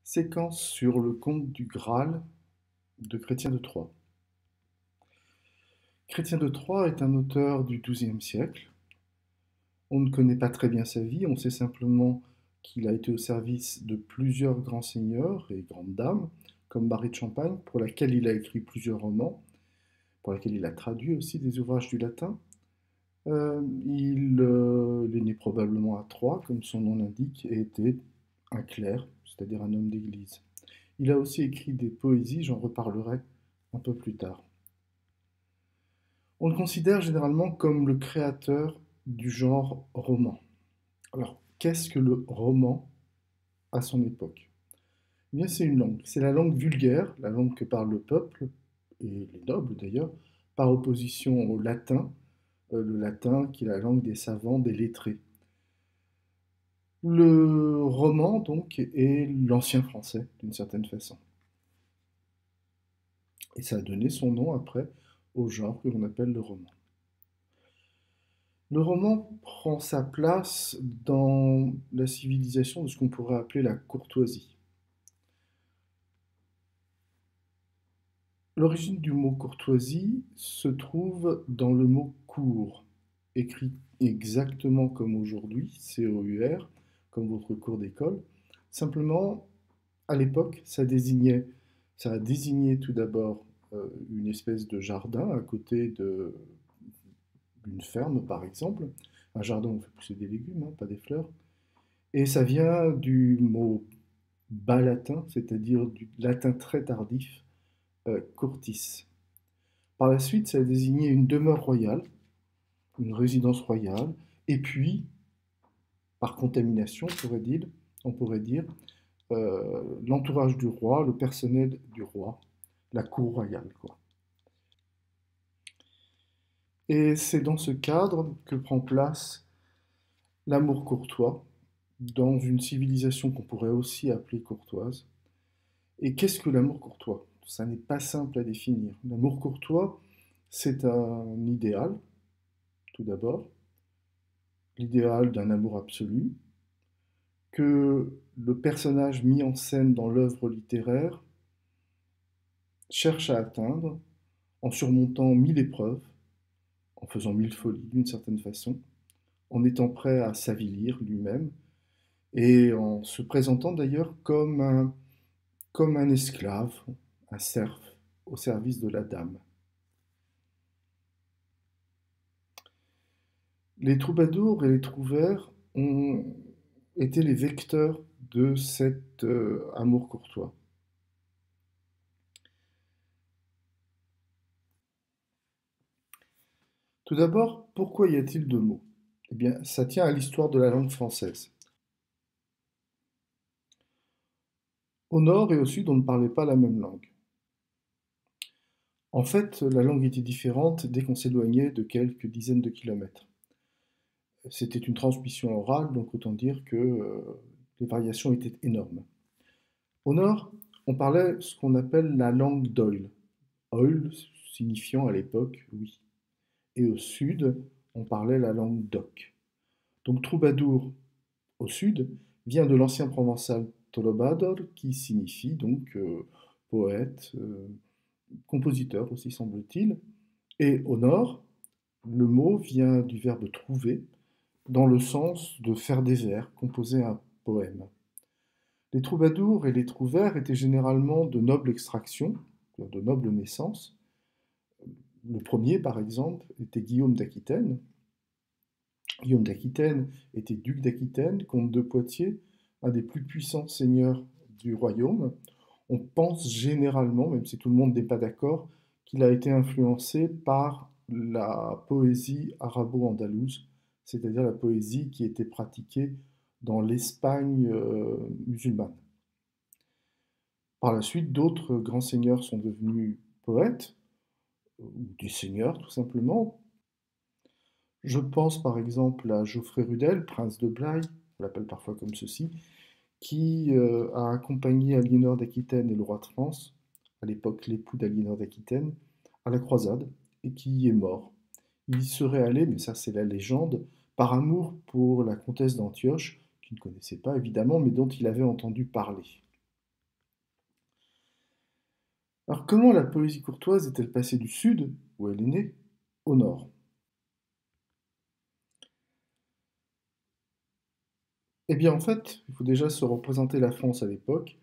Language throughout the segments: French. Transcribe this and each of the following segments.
Séquence sur le conte du Graal de Chrétien de Troyes. Chrétien de Troyes est un auteur du XIIe siècle. On ne connaît pas très bien sa vie, on sait simplement qu'il a été au service de plusieurs grands seigneurs et grandes dames, comme Marie de Champagne, pour laquelle il a écrit plusieurs romans, pour laquelle il a traduit aussi des ouvrages du latin. Il est né probablement à Troyes, comme son nom l'indique, et était un clerc, c'est-à-dire un homme d'église. Il a aussi écrit des poésies, j'en reparlerai un peu plus tard. On le considère généralement comme le créateur du genre roman. Alors, qu'est-ce que le roman à son époque? Eh bien, c'est une langue. C'est la langue vulgaire, la langue que parle le peuple, et les nobles d'ailleurs, par opposition au latin, le latin qui est la langue des savants, des lettrés. Le roman, donc, est l'ancien français, d'une certaine façon. Et ça a donné son nom après au genre que l'on appelle le roman. Le roman prend sa place dans la civilisation de ce qu'on pourrait appeler la courtoisie. L'origine du mot courtoisie se trouve dans le mot cour, écrit exactement comme aujourd'hui, C-O-U-R, comme votre cours d'école. Simplement, à l'époque, ça a désigné tout d'abord une espèce de jardin à côté d'une ferme, par exemple. Un jardin où on fait pousser des légumes, hein, pas des fleurs. Et ça vient du mot bas latin, c'est-à-dire du latin très tardif, curtis. Par la suite, ça a désigné une demeure royale, une résidence royale, et puis, par contamination, on pourrait dire l'entourage du roi, le personnel du roi, la cour royale, quoi. Et c'est dans ce cadre que prend place l'amour courtois, dans une civilisation qu'on pourrait aussi appeler courtoise. Et qu'est-ce que l'amour courtois? Ça n'est pas simple à définir. L'amour courtois, c'est un idéal, tout d'abord, l'idéal d'un amour absolu, que le personnage mis en scène dans l'œuvre littéraire cherche à atteindre en surmontant mille épreuves, en faisant mille folies d'une certaine façon, en étant prêt à s'avilir lui-même et en se présentant d'ailleurs comme un esclave, un serf au service de la dame. Les troubadours et les trouvères ont été les vecteurs de cet amour courtois. Tout d'abord, pourquoi y a-t-il deux mots? Eh bien, ça tient à l'histoire de la langue française. Au nord et au sud, on ne parlait pas la même langue. En fait, la langue était différente dès qu'on s'éloignait de quelques dizaines de kilomètres. C'était une transmission orale, donc autant dire que les variations étaient énormes. Au nord, on parlait ce qu'on appelle la langue d'Oïl. Oïl signifiant à l'époque oui. Et au sud, on parlait la langue d'Oc. Donc troubadour au sud vient de l'ancien provençal tolobador qui signifie donc poète, compositeur aussi semble-t-il. Et au nord, le mot vient du verbe trouver dans le sens de faire des vers, composer un poème. Les troubadours et les trouvères étaient généralement de noble extraction, de noble naissance. Le premier, par exemple, était Guillaume d'Aquitaine. Guillaume d'Aquitaine était duc d'Aquitaine, comte de Poitiers, un des plus puissants seigneurs du royaume. On pense généralement, même si tout le monde n'est pas d'accord, qu'il a été influencé par la poésie arabo-andalouse, c'est-à-dire la poésie qui était pratiquée dans l'Espagne musulmane. Par la suite, d'autres grands seigneurs sont devenus poètes, ou des seigneurs tout simplement. Je pense par exemple à Geoffrey Rudel, prince de Blaye, on l'appelle parfois comme ceci, qui a accompagné Aliénor d'Aquitaine et le roi de France, à l'époque l'époux d'Aliénor d'Aquitaine, à la croisade, et qui y est mort. Il y serait allé, mais ça c'est la légende, par amour pour la comtesse d'Antioche, qu'il ne connaissait pas évidemment, mais dont il avait entendu parler. Alors comment la poésie courtoise est-elle passée du sud, où elle est née, au nord? Eh bien en fait, il faut déjà se représenter la France à l'époque.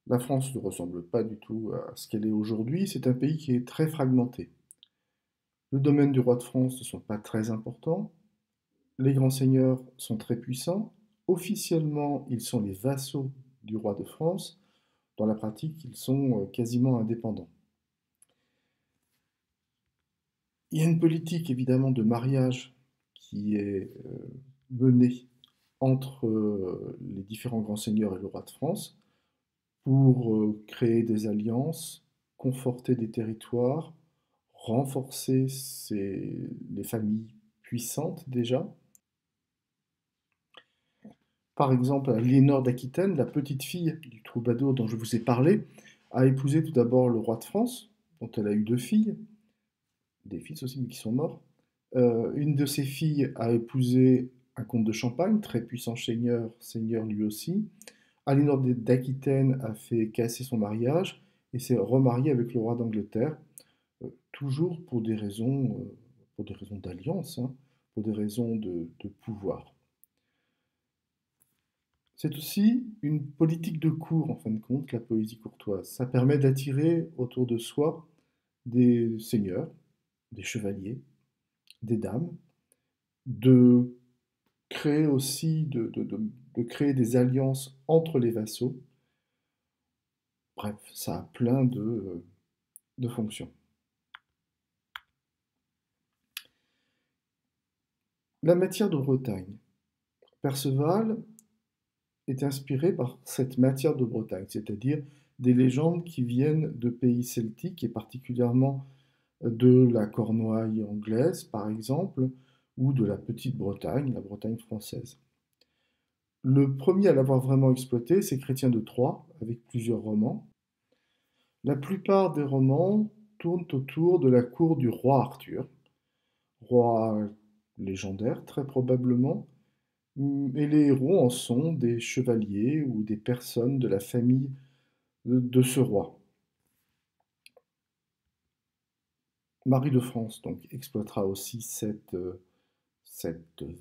La France ne ressemble pas du tout à ce qu'elle est aujourd'hui, c'est un pays qui est très fragmenté. Le domaine du roi de France ne sont pas très importants, les grands seigneurs sont très puissants, officiellement ils sont les vassaux du roi de France, dans la pratique ils sont quasiment indépendants. Il y a une politique évidemment de mariage qui est menée entre les différents grands seigneurs et le roi de France pour créer des alliances, conforter des territoires, renforcer les familles puissantes déjà. Par exemple, Aliénor d'Aquitaine, la petite fille du troubadour dont je vous ai parlé, a épousé tout d'abord le roi de France, dont elle a eu deux filles, des fils aussi, mais qui sont morts. Une de ses filles a épousé un comte de Champagne, très puissant seigneur lui aussi. Aliénor d'Aquitaine a fait casser son mariage et s'est remariée avec le roi d'Angleterre, toujours pour des raisons d'alliance, hein, pour des raisons de pouvoir. C'est aussi une politique de cour, en fin de compte, la poésie courtoise. Ça permet d'attirer autour de soi des seigneurs, des chevaliers, des dames, de créer aussi, de créer des alliances entre les vassaux. Bref, ça a plein de fonctions. La matière de Bretagne. Perceval est inspiré par cette matière de Bretagne, c'est-à-dire des légendes qui viennent de pays celtiques et particulièrement de la Cornouaille anglaise, par exemple, ou de la Petite Bretagne, la Bretagne française. Le premier à l'avoir vraiment exploité, c'est Chrétien de Troyes, avec plusieurs romans. La plupart des romans tournent autour de la cour du roi Arthur, roi légendaire très probablement, et les héros en sont des chevaliers ou des personnes de la famille de ce roi. Marie de France donc exploitera aussi cette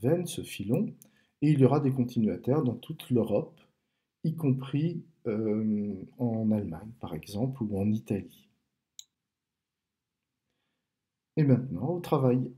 veine, ce filon, et il y aura des continuataires dans toute l'Europe, y compris en Allemagne par exemple ou en Italie. Et maintenant au travail.